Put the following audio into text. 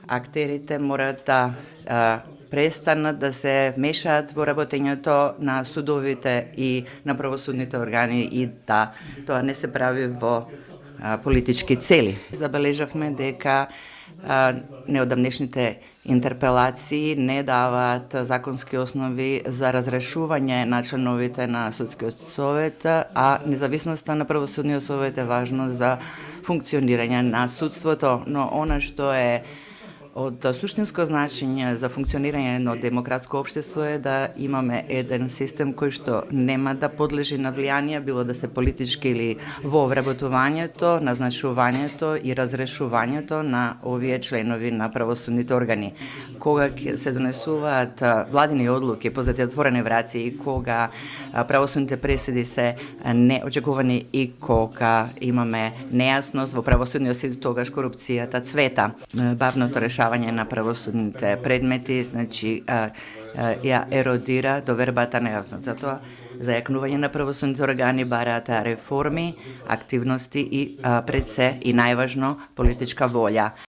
актерите морат да престанат да се мешаат во работењето на судовите и на правосудните органи и да тоа не се прави во политички цели. Забележавме дека неодамнешните интерпелации не даваат законски основи за разрешување на членовите на Судскиот совет, а независноста на правосудниот совет е важно за функционирање на судството, но она што е од суштинско значење за функционирање на демократско општество е да имаме еден систем кој што нема да подлежи на влијание, било да се политички или во вработувањето, назначувањето и разрешувањето на овие членови на правосудните органи. Кога се донесуваат владини одлуки по затворени врати и кога правосудните пресуди се неочекувани и кога имаме нејасност во правосудниот систем, тогаш корупцијата цвета. Бавното решавање на правосудните предмети, значи ја еродира довербата на јавноста. Тоа зајакнување на правосудните органи бараат реформи, активности и пред се и најважно политичка волја.